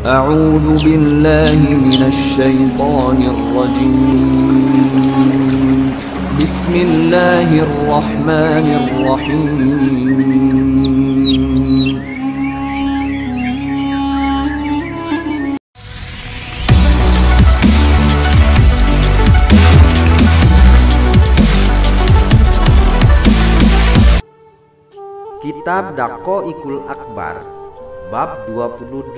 أعوذ بالله من الشيطان الرجيم. بسم الله الرحمن الرحيم. Kitab Daqaiqul Akbar bab 28.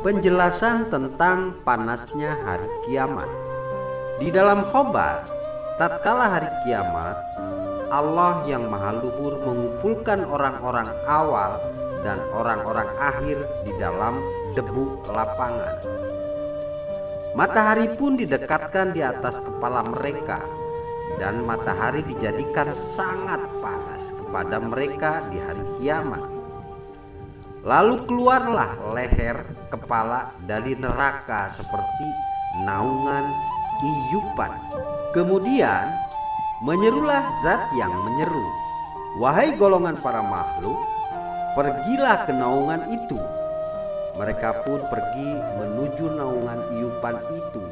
Penjelasan tentang panasnya hari kiamat. Di dalam khobar, tatkala hari kiamat, Allah yang Maha Luhur mengumpulkan orang-orang awal dan orang-orang akhir di dalam debu lapangan. Matahari pun didekatkan di atas kepala mereka, dan matahari dijadikan sangat panas kepada mereka di hari kiamat. Lalu keluarlah leher kepala dari neraka seperti naungan iyupan. Kemudian menyerulah zat yang menyeru, "Wahai golongan para makhluk, pergilah ke naungan itu." Mereka pun pergi menuju naungan iyupan itu.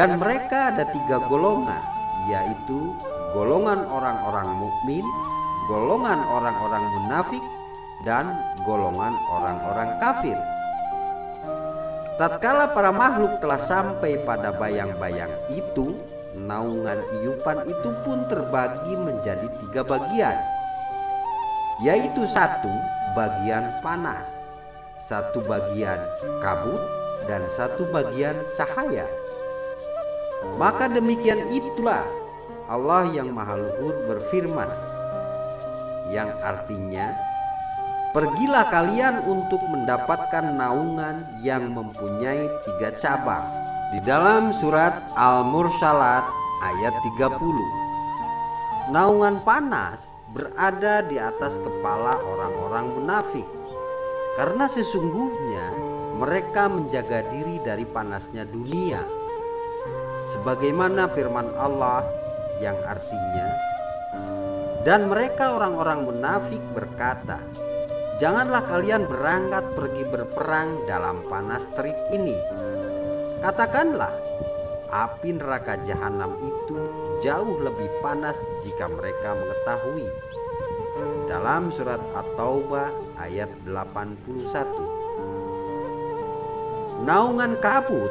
Dan mereka ada 3 golongan, yaitu golongan orang-orang mukmin, golongan orang-orang munafik, dan golongan orang-orang kafir. Tatkala para makhluk telah sampai pada bayang-bayang itu, naungan iyupan itu pun terbagi menjadi 3 bagian, yaitu 1 bagian panas, 1 bagian kabut, dan 1 bagian cahaya. Maka demikian itulah Allah yang Maha Luhur berfirman, yang artinya, "Pergilah kalian untuk mendapatkan naungan yang mempunyai 3 cabang." Di dalam surat Al-Mursalat ayat 30. Naungan panas berada di atas kepala orang-orang munafik, karena sesungguhnya mereka menjaga diri dari panasnya dunia. Sebagaimana firman Allah yang artinya, "Dan mereka orang-orang munafik berkata, janganlah kalian berangkat pergi berperang dalam panas terik ini. Katakanlah, api neraka jahanam itu jauh lebih panas jika mereka mengetahui." Dalam surat At-Taubah ayat 81. Naungan kabut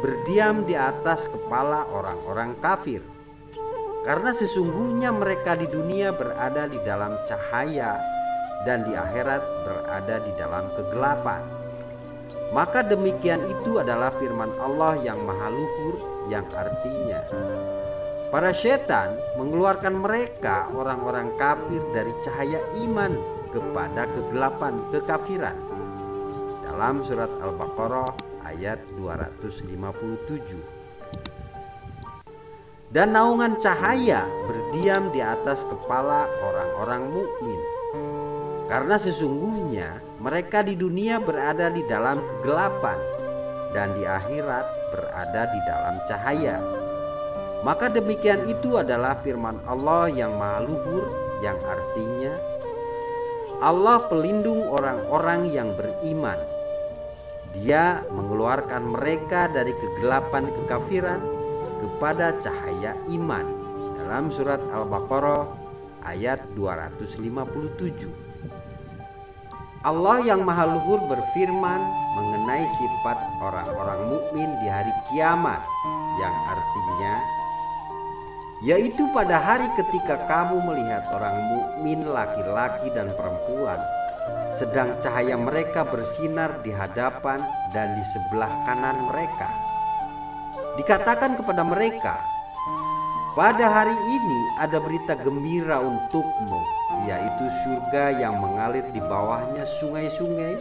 berdiam di atas kepala orang-orang kafir, karena sesungguhnya mereka di dunia berada di dalam cahaya dan di akhirat berada di dalam kegelapan. Maka demikian itu adalah firman Allah yang Maha Luhur, yang artinya, para setan mengeluarkan mereka orang-orang kafir dari cahaya iman kepada kegelapan kekafiran. Dalam surat Al-Baqarah ayat 257. Dan naungan cahaya berdiam di atas kepala orang-orang mukmin, karena sesungguhnya mereka di dunia berada di dalam kegelapan dan di akhirat berada di dalam cahaya. Maka demikian itu adalah firman Allah yang Maha Luhur, yang artinya, Allah pelindung orang-orang yang beriman. Dia mengeluarkan mereka dari kegelapan kekafiran kepada cahaya iman. Dalam surat Al-Baqarah ayat 257. Allah yang Maha Luhur berfirman mengenai sifat orang-orang mukmin di hari kiamat, yang artinya, yaitu pada hari ketika kamu melihat orang mukmin laki-laki dan perempuan, sedang cahaya mereka bersinar di hadapan dan di sebelah kanan mereka. Dikatakan kepada mereka, pada hari ini ada berita gembira untukmu, yaitu surga yang mengalir di bawahnya sungai-sungai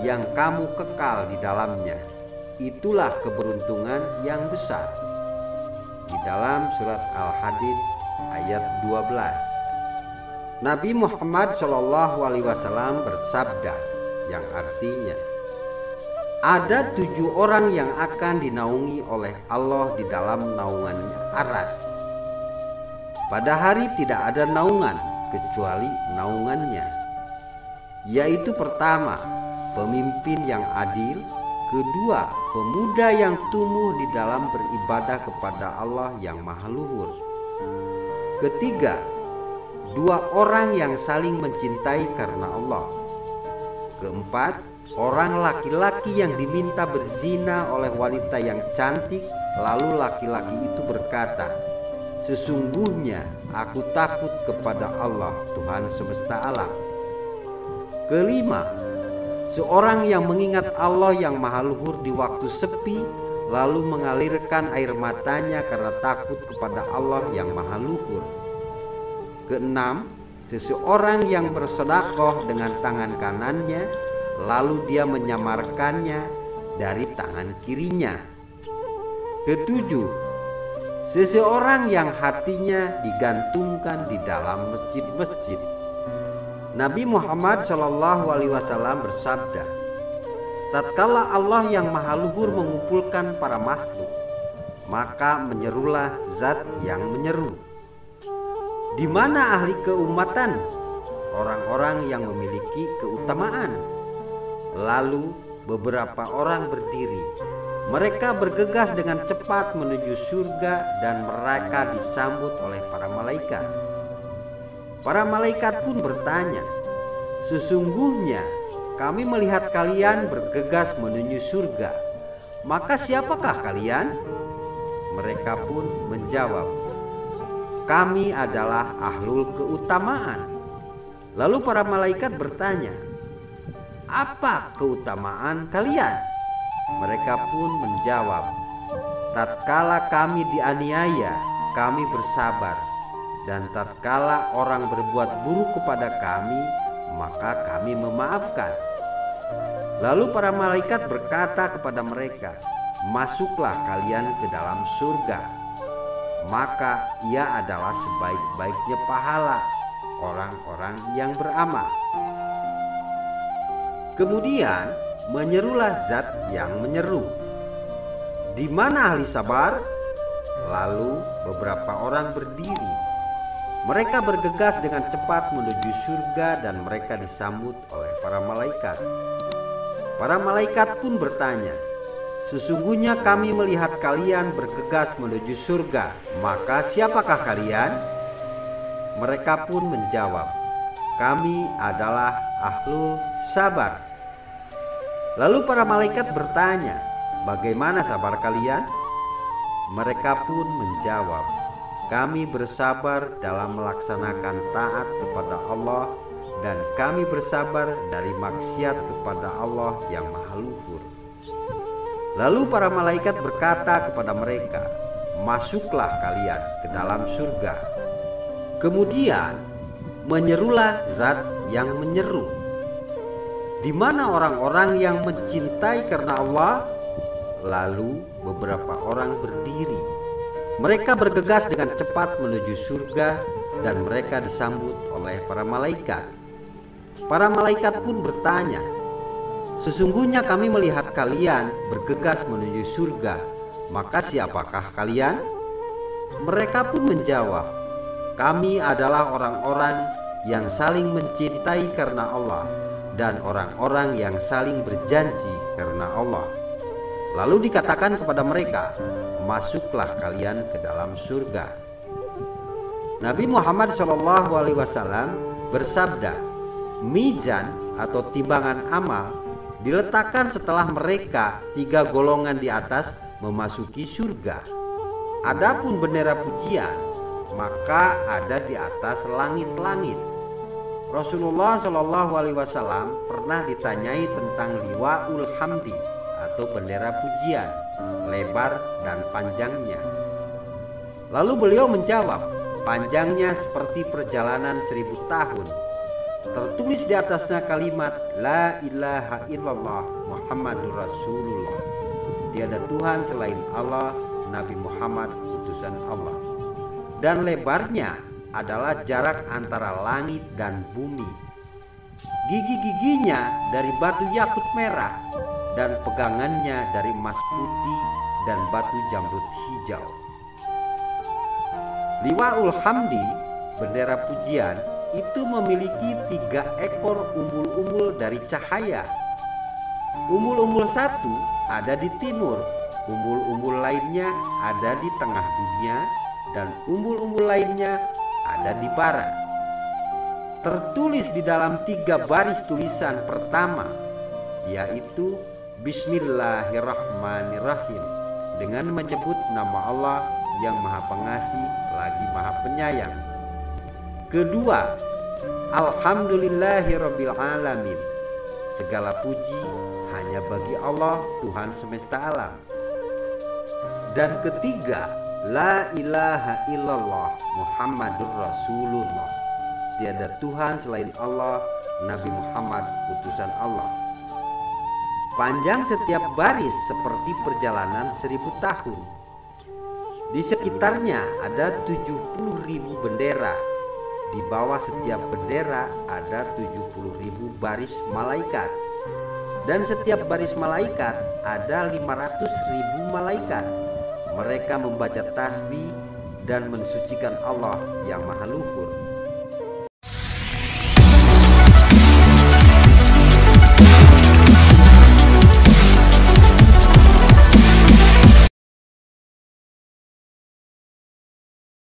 yang kamu kekal di dalamnya. Itulah keberuntungan yang besar. Di dalam surat Al-Hadid ayat 12. Nabi Muhammad SAW bersabda, yang artinya, ada 7 orang yang akan dinaungi oleh Allah di dalam naungannya Aras. Pada hari tidak ada naungan kecuali naungannya, yaitu pertama, pemimpin yang adil. Kedua, pemuda yang tumbuh di dalam beribadah kepada Allah yang Maha Luhur. Ketiga, dua orang yang saling mencintai karena Allah. Keempat, orang laki-laki yang diminta berzina oleh wanita yang cantik, lalu laki-laki itu berkata, "Sesungguhnya aku takut kepada Allah, Tuhan semesta alam." Kelima, seorang yang mengingat Allah yang Maha Luhur di waktu sepi, lalu mengalirkan air matanya karena takut kepada Allah yang Maha Luhur. Keenam, seseorang yang bersedekah dengan tangan kanannya, lalu dia menyamarkannya dari tangan kirinya. Ketujuh, seseorang yang hatinya digantungkan di dalam masjid-masjid. Nabi Muhammad SAW bersabda, tatkala Allah yang Maha Luhur mengumpulkan para makhluk, maka menyerulah zat yang menyeru. Di mana ahli keumatan? Orang-orang yang memiliki keutamaan. Lalu beberapa orang berdiri. Mereka bergegas dengan cepat menuju surga dan mereka disambut oleh para malaikat. Para malaikat pun bertanya, "Sesungguhnya kami melihat kalian bergegas menuju surga. Maka siapakah kalian?" Mereka pun menjawab, "Kami adalah ahlul keutamaan." Lalu para malaikat bertanya, "Apa keutamaan kalian?" Mereka pun menjawab, "Tatkala kami dianiaya, kami bersabar, dan tatkala orang berbuat buruk kepada kami, maka kami memaafkan." Lalu para malaikat berkata kepada mereka, "Masuklah kalian ke dalam surga." Maka ia adalah sebaik-baiknya pahala orang-orang yang beramal. Kemudian menyerulah zat yang menyeru, "Di mana ahli sabar?" Lalu beberapa orang berdiri. Mereka bergegas dengan cepat menuju surga dan mereka disambut oleh para malaikat. Para malaikat pun bertanya, "Sesungguhnya kami melihat kalian bergegas menuju surga. Maka siapakah kalian?" Mereka pun menjawab, "Kami adalah ahlul sabar." Lalu para malaikat bertanya, "Bagaimana sabar kalian?" Mereka pun menjawab, "Kami bersabar dalam melaksanakan taat kepada Allah, dan kami bersabar dari maksiat kepada Allah yang Maha Luhur." Lalu para malaikat berkata kepada mereka, "Masuklah kalian ke dalam surga." Kemudian menyerulah zat yang menyeru, "Di mana orang-orang yang mencintai karena Allah?" Lalu beberapa orang berdiri. Mereka bergegas dengan cepat menuju surga dan mereka disambut oleh para malaikat. Para malaikat pun bertanya, "Sesungguhnya kami melihat kalian bergegas menuju surga. Maka siapakah kalian?" Mereka pun menjawab, "Kami adalah orang-orang yang saling mencintai karena Allah dan orang-orang yang saling berjanji karena Allah." Lalu dikatakan kepada mereka, "Masuklah kalian ke dalam surga." Nabi Muhammad SAW bersabda, "Mizan atau timbangan amal diletakkan setelah mereka 3 golongan di atas memasuki surga. Adapun bendera pujian, maka ada di atas langit-langit." Rasulullah SAW pernah ditanyai tentang liwa'ul hamdi atau bendera pujian, lebar dan panjangnya. Lalu beliau menjawab, "Panjangnya seperti perjalanan 1000 tahun. Tertulis di atasnya kalimat La ilaha illallah Muhammadur Rasulullah. Tiada Tuhan selain Allah, Nabi Muhammad utusan Allah. Dan lebarnya adalah jarak antara langit dan bumi. Gigi-giginya dari batu yakut merah dan pegangannya dari emas putih dan batu jamrud hijau." Liwa'ul hamdi, bendera pujian, itu memiliki 3 ekor umbul-umbul dari cahaya. Umbul-umbul satu ada di timur, umbul-umbul lainnya ada di tengah dunia, dan umbul-umbul lainnya ada di barat. Tertulis di dalam 3 baris tulisan pertama, yaitu Bismillahirrahmanirrahim, dengan menyebut nama Allah yang Maha Pengasih lagi Maha Penyayang. Kedua, Alhamdulillahirabbil alamin, segala puji hanya bagi Allah, Tuhan semesta alam. Dan ketiga, La ilaha illallah Muhammadur Rasulullah, tiada Tuhan selain Allah, Nabi Muhammad utusan Allah. Panjang setiap baris seperti perjalanan 1000 tahun. Di sekitarnya ada 70.000 bendera. Di bawah setiap bendera ada 70.000 baris malaikat. Dan setiap baris malaikat ada 500.000 malaikat. Mereka membaca tasbih dan mensucikan Allah yang Maha Luhur.